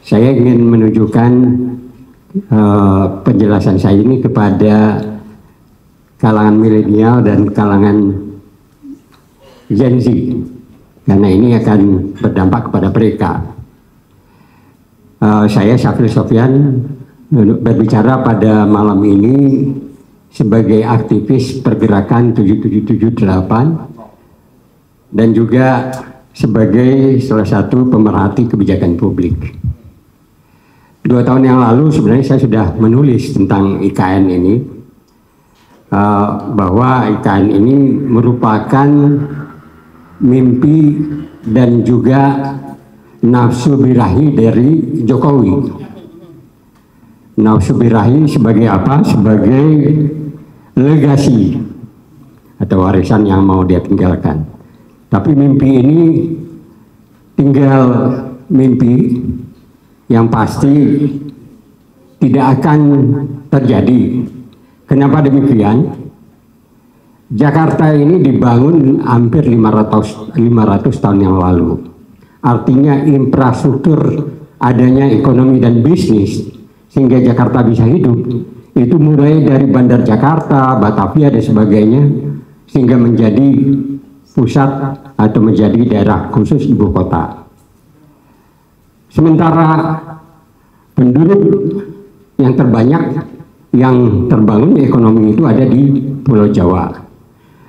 saya ingin menunjukkan penjelasan saya ini kepada kalangan milenial dan kalangan Gen Z, karena ini akan berdampak kepada mereka. Saya Syafril Sofyan berbicara pada malam ini sebagai aktivis pergerakan 7778 dan juga sebagai salah satu pemerhati kebijakan publik. 2 tahun yang lalu sebenarnya saya sudah menulis tentang IKN ini, bahwa IKN ini merupakan mimpi dan juga nafsu birahi dari Jokowi. Nafsu birahi sebagai apa? Sebagai legasi atau warisan yang mau dia tinggalkan. Tapi mimpi ini tinggal mimpi yang pasti tidak akan terjadi. Kenapa demikian? Jakarta ini dibangun hampir 500 tahun yang lalu. Artinya infrastruktur, adanya ekonomi dan bisnis sehingga Jakarta bisa hidup itu mulai dari Bandar Jakarta, Batavia dan sebagainya, sehingga menjadi pusat atau menjadi daerah khusus ibu kota. Sementara penduduk yang terbanyak yang terbangun ekonomi itu ada di Pulau Jawa.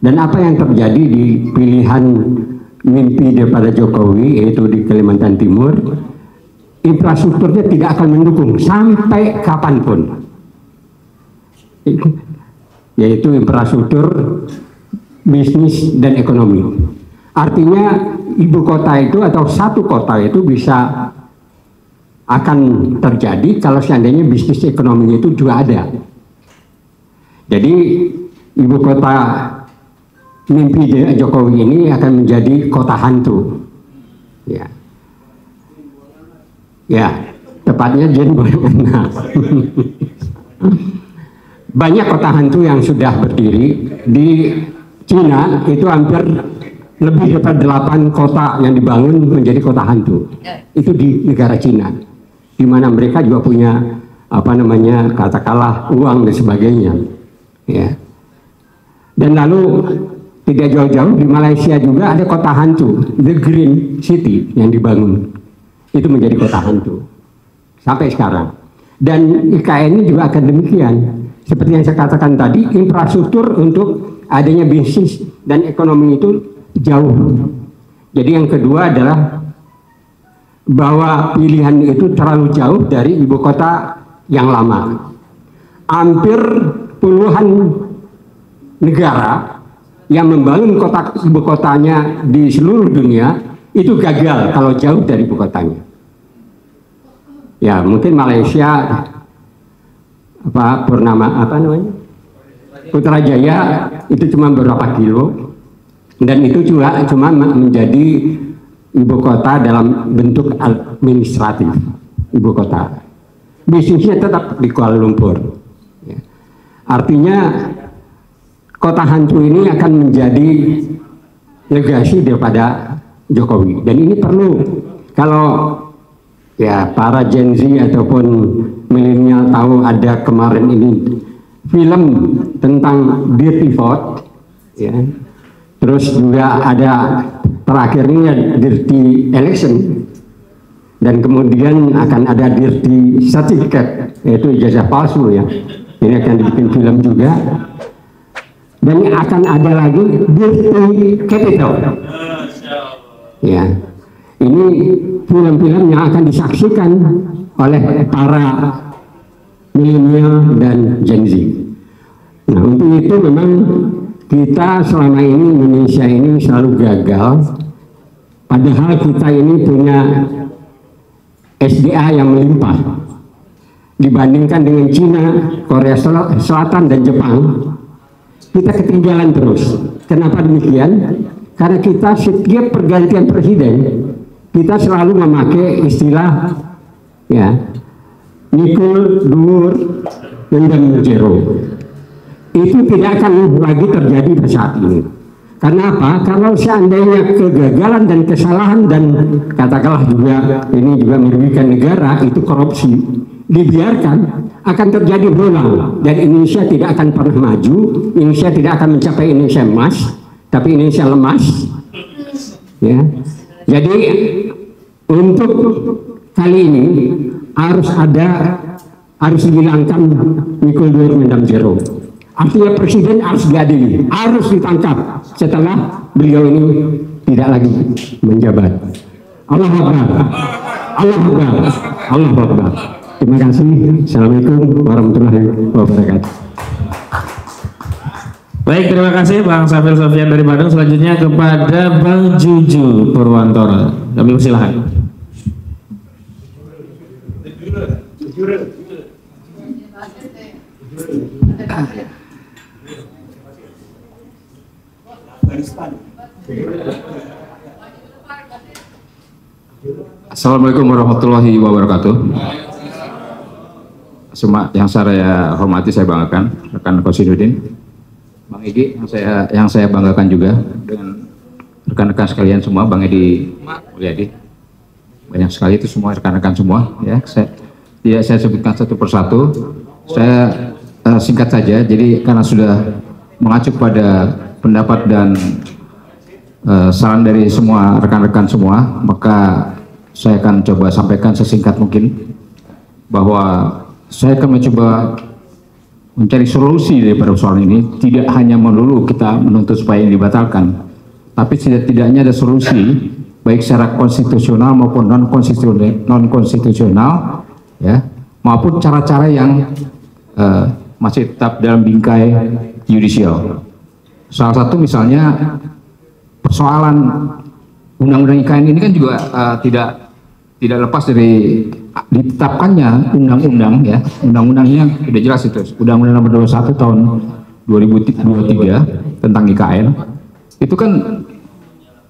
Dan apa yang terjadi di pilihan mimpi daripada Jokowi, yaitu di Kalimantan Timur, infrastrukturnya tidak akan mendukung sampai kapanpun, yaitu infrastruktur bisnis dan ekonomi. Artinya ibu kota itu atau satu kota itu bisa akan terjadi kalau seandainya bisnis ekonominya itu juga ada. Jadi ibu kota mimpi Jokowi ini akan menjadi kota hantu. Ya, tepatnya Jembolana. Banyak kota hantu yang sudah berdiri di Cina, itu hampir lebih dari 8 kota yang dibangun menjadi kota hantu. Itu di negara Cina, di mana mereka juga punya katakanlah uang dan sebagainya. Ya. Dan lalu tidak jauh-jauh di Malaysia juga ada kota hantu, The Green City yang dibangun. Itu menjadi kota hantu sampai sekarang. Dan IKN ini juga akan demikian. Seperti yang saya katakan tadi, infrastruktur untuk adanya bisnis dan ekonomi itu jauh. Jadi yang kedua adalah bahwa pilihan itu terlalu jauh dari ibu kota yang lama. Hampir puluhan negara yang membangun ibu kotanya di seluruh dunia itu gagal kalau jauh dari ibu kotanya. Ya, mungkin Malaysia Putrajaya itu cuma beberapa kilo, dan itu juga cuma menjadi ibu kota dalam bentuk administratif ibu kota. Bisnisnya tetap di Kuala Lumpur. Ya. Artinya kota hantu ini akan menjadi legasi daripada Jokowi, dan ini perlu kalau ya para Gen Z ataupun milenial tahu ada kemarin ini film tentang Dirty Vote, ya. Terus juga ada terakhirnya Dirty Election, dan kemudian akan ada Dirty Certificate, yaitu ijazah palsu ya. Ini akan dibikin film juga, dan akan ada lagi Dirty Capital. Ya, ini film-film yang akan disaksikan oleh para milenial dan Gen Z. Nah, untuk itu memang kita selama ini Indonesia ini selalu gagal, padahal kita ini punya SDA yang melimpah dibandingkan dengan Cina, Korea Selatan dan Jepang. Kita ketinggalan terus. Kenapa demikian? Karena kita setiap pergantian presiden kita selalu memakai istilah ya nikul, dur, dan zero. Itu tidak akan lagi terjadi pada saat ini. Karena apa? Kalau seandainya kegagalan dan kesalahan dan katakanlah juga ini juga merugikan negara, itu korupsi, dibiarkan akan terjadi berulang dan Indonesia tidak akan pernah maju, Indonesia tidak akan mencapai Indonesia emas, tapi Indonesia lemas. Ya. Jadi untuk kali ini harus dihilangkan Mikul 2060. Artinya presiden harus diadili, harus ditangkap setelah beliau ini tidak lagi menjabat. Allahu Akbar, Allahu Akbar, Allahu Akbar. Terima kasih. Assalamualaikum warahmatullahi wabarakatuh. Baik, terima kasih Bang Safil Sofyan dari Bandung. Selanjutnya kepada Bang Juju Purwantoro. Kami persilahkan. Assalamualaikum warahmatullahi wabarakatuh. Semua yang saya hormati, saya banggakan rekan Kosidudin, Bang Egi yang saya banggakan juga dengan rekan-rekan sekalian semua, Bang Edi Mulyadi, banyak sekali itu semua rekan-rekan semua ya. Saya sebutkan satu persatu. Saya singkat saja. Jadi karena sudah mengacu pada pendapat dan saran dari semua rekan-rekan semua, maka saya akan coba sampaikan sesingkat mungkin bahwa saya akan mencoba mencari solusi daripada persoalan ini. Tidak hanya melulu kita menuntut supaya ini dibatalkan, tapi setidaknya ada solusi baik secara konstitusional maupun non konstitusional ya, maupun cara-cara yang masih tetap dalam bingkai yudisial. Salah satu misalnya persoalan undang-undang IKN ini kan juga tidak lepas dari ditetapkannya undang-undang ya. Undang-undangnya sudah jelas itu, Undang-Undang Nomor 21 tahun 2023 tentang IKN. Itu kan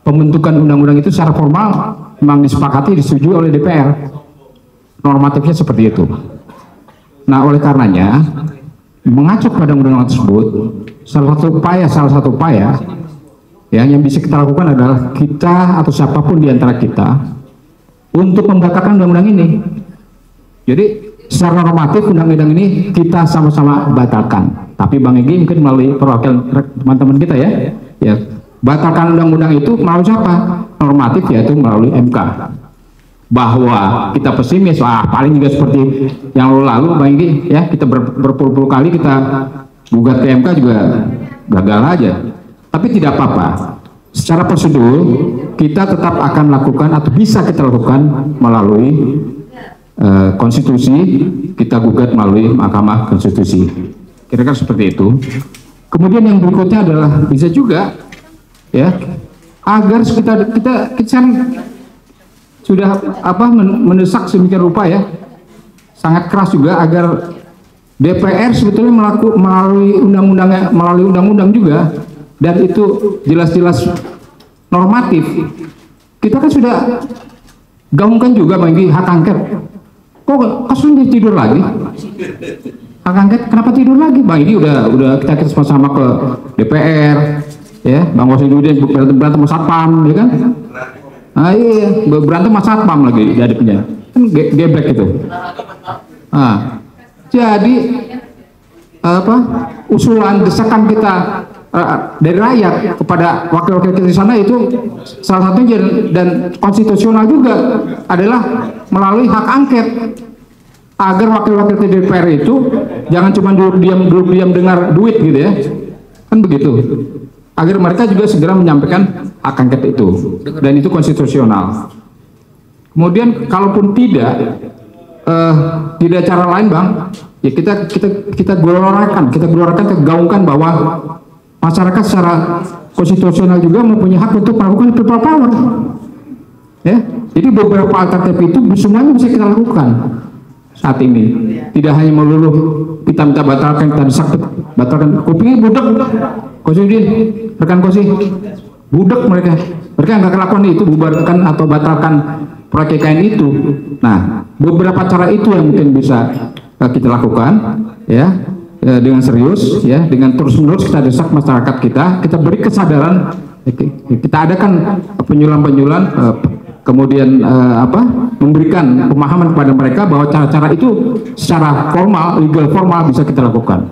pembentukan undang-undang itu secara formal memang disepakati, disetujui oleh DPR. Normatifnya seperti itu. Nah, oleh karenanya mengacu pada undang-undang tersebut, salah satu upaya yang bisa kita lakukan adalah kita atau siapapun di antara kita untuk membatalkan undang-undang ini. Jadi secara normatif undang-undang ini kita sama-sama batalkan. Tapi Bang Egi mungkin melalui perwakilan teman-teman kita ya batalkan undang-undang itu melalui siapa? Normatif, yaitu melalui MK. Bahwa kita pesimis, paling juga seperti yang lalu Bang Egi ya, kita berpuluh-puluh kali kita gugat ke MK juga gagal aja. Tapi tidak apa-apa, secara prosedur kita tetap akan lakukan atau bisa kita lakukan melalui konstitusi, kita gugat melalui Mahkamah Konstitusi. Kira-kira seperti itu. Kemudian yang berikutnya adalah bisa juga ya, agar kita sudah mendesak sedemikian rupa ya, sangat keras juga agar DPR sebetulnya melalui undang-undang juga, dan itu jelas-jelas normatif. Kita kan sudah gaungkan juga bagi hak angket. Kok kasusnya tidur lagi? Hak angket kenapa tidur lagi? Bang, ini udah kita sama-sama ke DPR ya, Bang Wasidudin berantem sama Satpam ya kan? Nah, iya, berantem sama Satpam lagi jadinya. Kan geblek itu. Nah, jadi usulan desakan kita dari rakyat kepada wakil-wakil kita di sana itu salah satunya dan konstitusional juga adalah melalui hak angket, agar wakil-wakil di DPR itu jangan cuma duduk diam dengar duit gitu ya, kan begitu, agar mereka juga segera menyampaikan hak angket itu, dan itu konstitusional. Kemudian kalaupun tidak cara lain Bang ya, kita gelorakan, kita gaungkan bahwa masyarakat secara konstitusional juga mempunyai hak untuk melakukan people power ya. Jadi beberapa alternatif itu semuanya bisa kita lakukan saat ini. Tidak hanya melulu kita minta batalkan, kita desak batalkan. Kupingnya budak Kosidin, rekan Kosi budak, mereka nggak lakukan itu, bubarkan atau batalkan proyek IKN itu. Nah, beberapa cara itu yang mungkin bisa kita lakukan ya, dengan serius ya, dengan terus-menerus kita desak masyarakat kita beri kesadaran Kita adakan penyuluhan-penyuluhan, kemudian memberikan pemahaman kepada mereka bahwa cara-cara itu secara formal, legal formal bisa kita lakukan.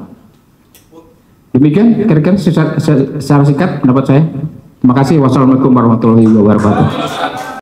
Demikian kira-kira secara singkat pendapat saya. Terima kasih. Wassalamualaikum warahmatullahi wabarakatuh.